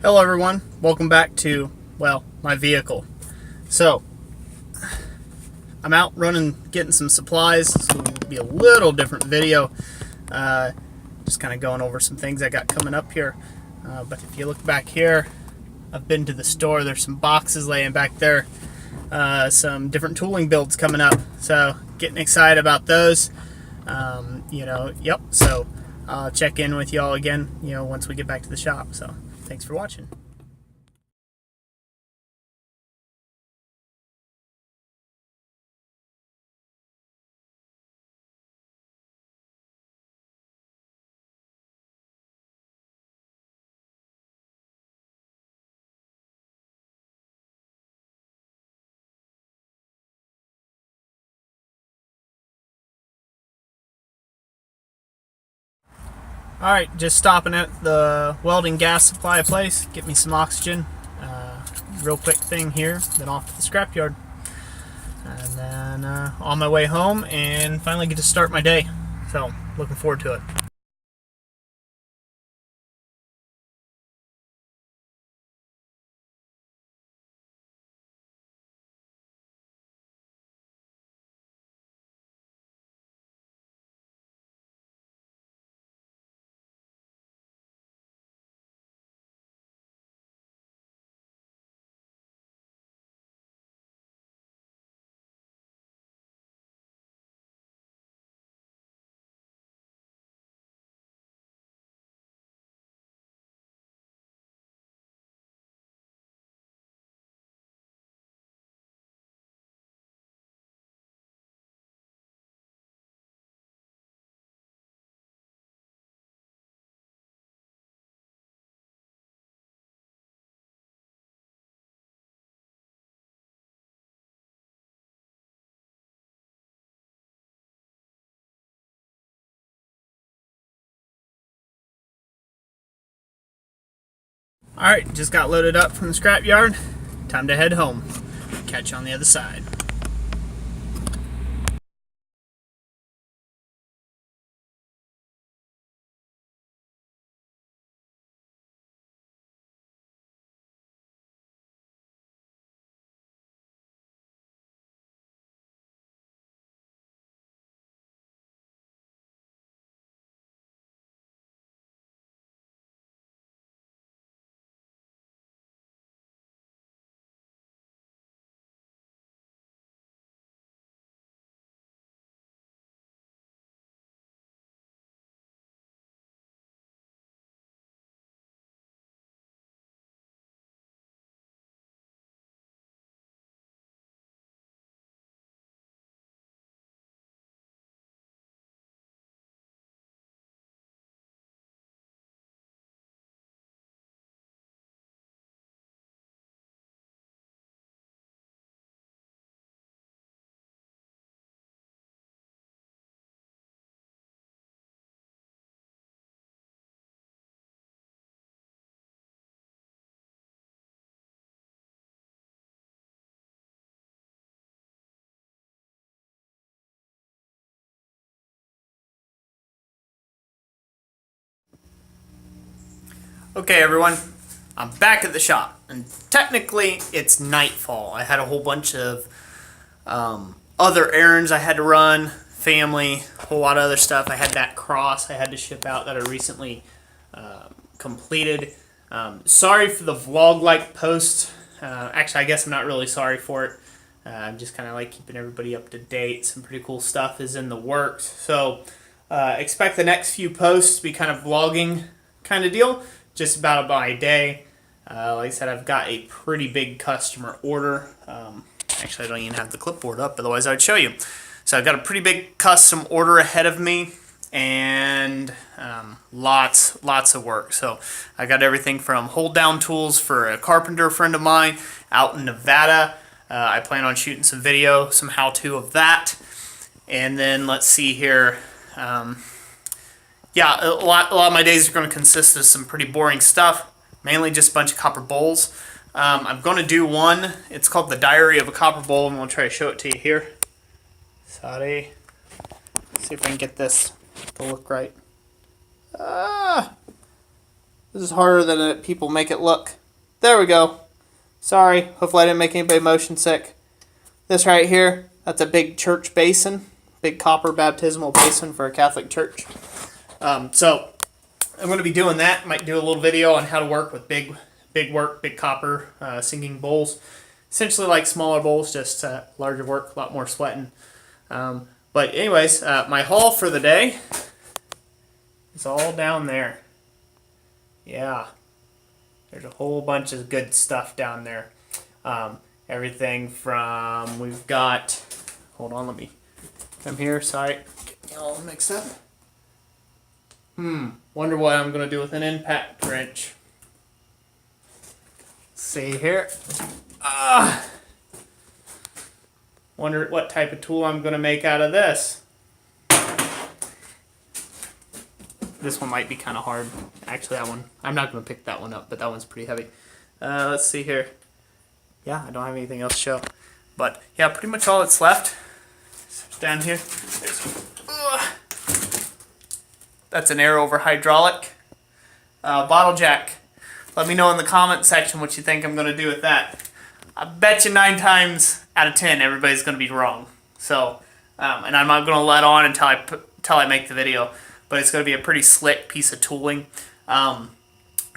Hello everyone, welcome back to, well, my vehicle. So, I'm out running, getting some supplies. This will be a little different video. Just kind of going over some things I got coming up here. But if you look back here, I've been to the store. There's some boxes laying back there. Some different tooling builds coming up. So, getting excited about those. So I'll check in with y'all again, once we get back to the shop. So, thanks for watching. Alright, just stopping at the welding gas supply place, get me some oxygen. Real quick thing here, then off to the scrapyard. And then on my way home and finally get to start my day. So, looking forward to it. Alright, just got loaded up from the scrapyard. Time to head home. Catch you on the other side. Okay everyone, I'm back at the shop, and technically it's nightfall. I had a whole bunch of other errands I had to run, family, a whole lot of other stuff. I had that cross I had to ship out that I recently completed. Sorry for the vlog-like post. Actually, I guess I'm not really sorry for it. I'm just kind of like keeping everybody up to date. Some pretty cool stuff is in the works. So expect the next few posts to be kind of vlogging kind of deal. Just about my day. Like I said, I've got a pretty big customer order. Actually, I don't even have the clipboard up, otherwise I would show you. So I've got a pretty big custom order ahead of me, and lots of work. So I got everything from hold down tools for a carpenter friend of mine out in Nevada. I plan on shooting some video, some how-to of that. And then let's see here. Yeah, a lot of my days are going to consist of some pretty boring stuff, mainly just a bunch of copper bowls. I'm going to do one. It's called the Diary of a Copper Bowl, and we'll try to show it to you here. Sorry. Let's see if I can get this to look right. This is harder than people make it look. There we go. Sorry, hopefully I didn't make anybody motion sick. This right here, that's a big church basin, big copper baptismal basin for a Catholic church. So I'm going to be doing that. Might do a little video on how to work with big copper singing bowls. Essentially like smaller bowls, just larger work, a lot more sweating. But anyways, my haul for the day is all down there. Yeah, there's a whole bunch of good stuff down there. Everything from, we've got, hold on, let me come here, sorry, getting all mixed up. Wonder what I'm going to do with an impact wrench. Let's see here. Wonder what type of tool I'm going to make out of this. This one might be kind of hard. Actually, that one, I'm not going to pick that one up, but that one's pretty heavy. Let's see here. Yeah, I don't have anything else to show. But yeah, pretty much all that's left is down here. That's an air over hydraulic. Bottle jack. Let me know in the comment section what you think I'm going to do with that. I bet you 9 times out of 10 everybody's going to be wrong. So, and I'm not going to let on until I make the video. But it's going to be a pretty slick piece of tooling that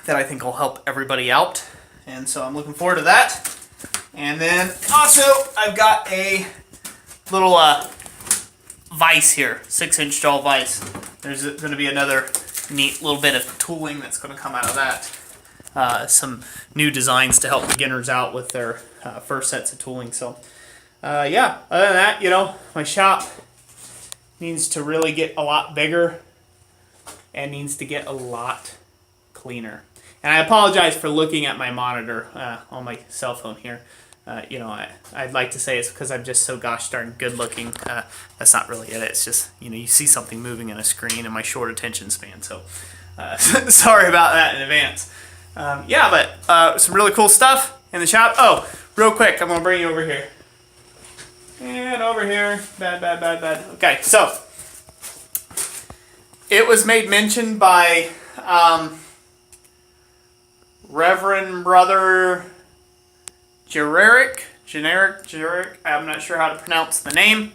I think will help everybody out. And so I'm looking forward to that. And then also I've got a little vise here, 6-inch jaw vise. There's going to be another neat little bit of tooling that's going to come out of that. Some new designs to help beginners out with their first sets of tooling. So yeah, other than that, you know, my shop needs to really get a lot bigger and needs to get a lot cleaner. And I apologize for looking at my monitor on my cell phone here. You know, I'd like to say it's because I'm just so gosh darn good looking. That's not really it. It's just, you know, you see something moving on a screen and my short attention span. So sorry about that in advance. Yeah, but some really cool stuff in the shop. Oh, real quick, I'm going to bring you over here. And over here. Bad. Okay, so it was made mention by Reverend Brother Generic, I'm not sure how to pronounce the name,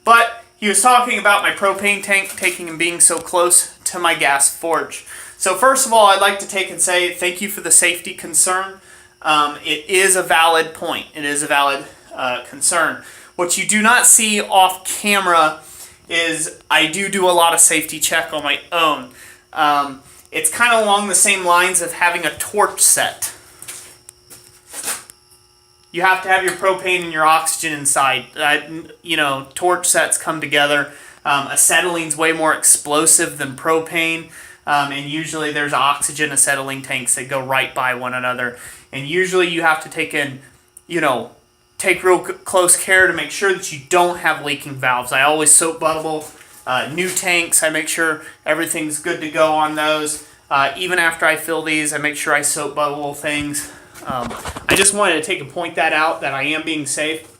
but he was talking about my propane tank taking and being so close to my gas forge. So first of all, I'd like to take and say thank you for the safety concern. It is a valid point. It is a valid concern. What you do not see off camera is I do a lot of safety check on my own. It's kind of along the same lines of having a torch set. You have to have your propane and your oxygen inside. You know, torch sets come together. Acetylene's way more explosive than propane. And usually there's oxygen acetylene tanks that go right by one another. And usually you have to take real close care to make sure that you don't have leaking valves. I always soap bubble new tanks. I make sure everything's good to go on those. Even after I fill these, I make sure I soap bubble things. I just wanted to take and point that out, that I am being safe.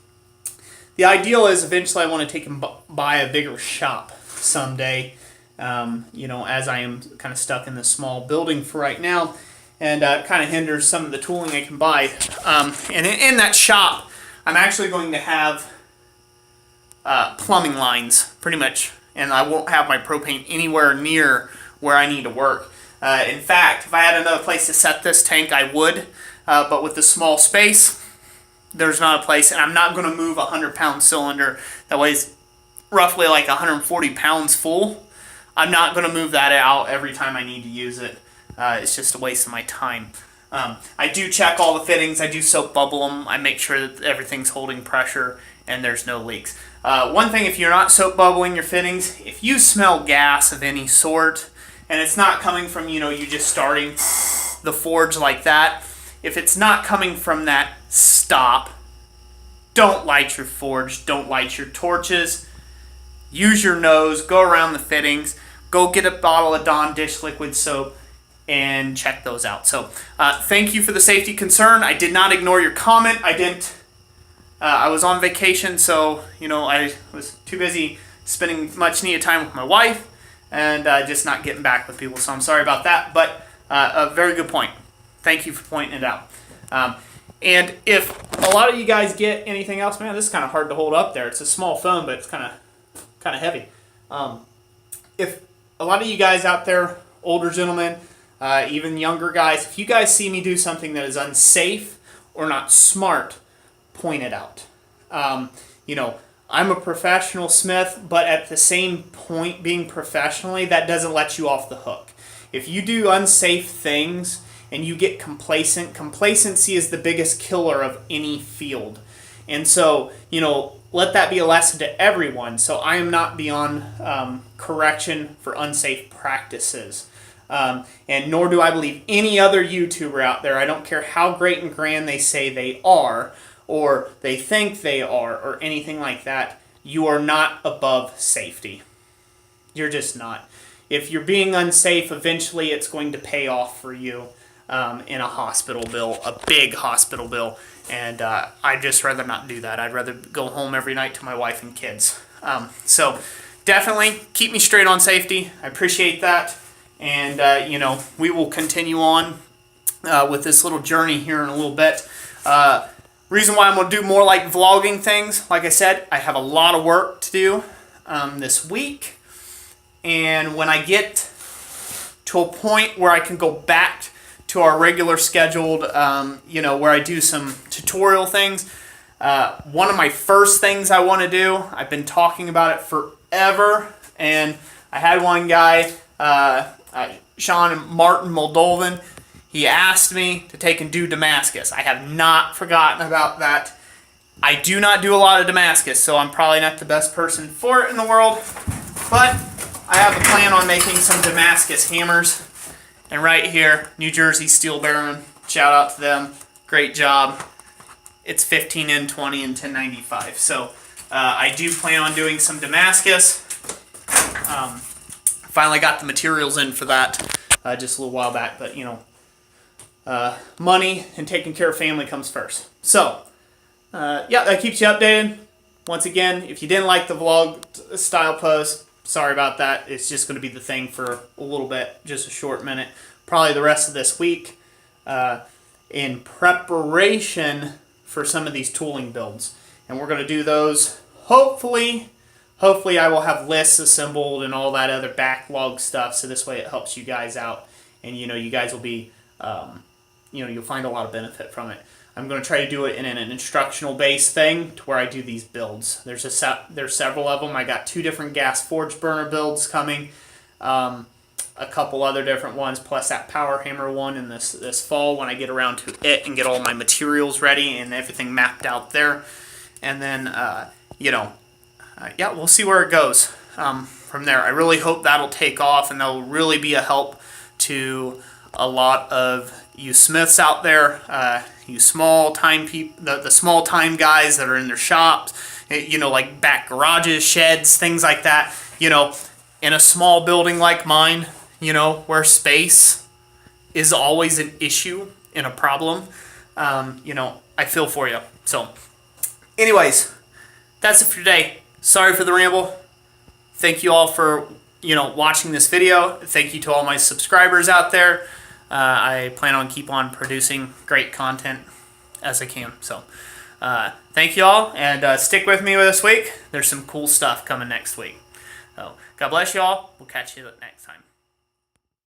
The ideal is eventually I want to take and buy a bigger shop someday. You know, as I am kind of stuck in this small building for right now, and kind of hinders some of the tooling I can buy. And in that shop, I'm actually going to have plumbing lines, pretty much, and I won't have my propane anywhere near where I need to work. In fact, if I had another place to set this tank, I would, but with the small space, there's not a place, and I'm not going to move a 100-pound cylinder that weighs roughly like 140 pounds full. I'm not going to move that out every time I need to use it. It's just a waste of my time. I do check all the fittings. I do soap bubble them. I make sure that everything's holding pressure and there's no leaks. One thing, if you're not soap bubbling your fittings, if you smell gas of any sort, and it's not coming from, you know, you just starting the forge like that, if it's not coming from that, stop. Don't light your forge. Don't light your torches. Use your nose. Go around the fittings. Go get a bottle of Dawn dish liquid soap and check those out. So thank you for the safety concern. I did not ignore your comment. I was on vacation, so you know, I was too busy spending much needed time with my wife and just not getting back with people. So I'm sorry about that. But A very good point. Thank you for pointing it out. And if a lot of you guys get anything else, man, this is kind of hard to hold up there. It's a small phone, but it's kind of heavy. If a lot of you guys out there, older gentlemen, even younger guys, if you guys see me do something that is unsafe or not smart, point it out. You know, I'm a professional smith, but at the same point, being professionally, that doesn't let you off the hook. If you do unsafe things and you get complacent, complacency is the biggest killer of any field. And so, you know, let that be a lesson to everyone. So I am not beyond correction for unsafe practices. And nor do I believe any other YouTuber out there. I don't care how great and grand they say they are, or they think they are, or anything like that. You are not above safety. You're just not. If you're being unsafe, eventually it's going to pay off for you in a hospital bill, a big hospital bill. And I'd just rather not do that. I'd rather go home every night to my wife and kids. So definitely keep me straight on safety. I appreciate that. And, you know, we will continue on with this little journey here in a little bit. Reason why I'm going to do more like vlogging things, like I said, I have a lot of work to do this week. And when I get to a point where I can go back to our regular scheduled, you know, where I do some tutorial things, one of my first things I want to do, I've been talking about it forever, and I had one guy, Sean Martin Moldovan, he asked me to take and do Damascus. I have not forgotten about that. I do not do a lot of Damascus, so I'm probably not the best person for it in the world, but I have a plan on making some Damascus hammers. And right here, New Jersey Steel Baron, shout out to them, great job. It's 15N20 and 1095. So I do plan on doing some Damascus. Finally got the materials in for that just a little while back, but you know, money and taking care of family comes first. So yeah, that keeps you updated. Once again, if you didn't like the vlog style post, sorry about that. It's just going to be the thing for a little bit, just a short minute. Probably the rest of this week in preparation for some of these tooling builds. And we're going to do those, hopefully I will have lists assembled and all that other backlog stuff, so this way it helps you guys out. And, you know, you guys will be, you know, you'll find a lot of benefit from it. I'm going to try to do it in an instructional-based thing to where I do these builds. There's several of them. I got 2 different gas forge burner builds coming, a couple other different ones, plus that power hammer one in this fall when I get around to it and get all my materials ready and everything mapped out there. And then, you know, yeah, we'll see where it goes from there. I really hope that'll take off, and that'll really be a help to a lot of you smiths out there, you small time people, the small time guys that are in their shops, you know, like back garages, sheds, things like that. You know, in a small building like mine, you know, where space is always an issue and a problem, you know, I feel for you. So, anyways, that's it for today. Sorry for the ramble. Thank you all for, you know, watching this video. Thank you to all my subscribers out there. I plan on keep on producing great content as I can. So, thank you all, and stick with me this week. There's some cool stuff coming next week. So, God bless you all. We'll catch you next time.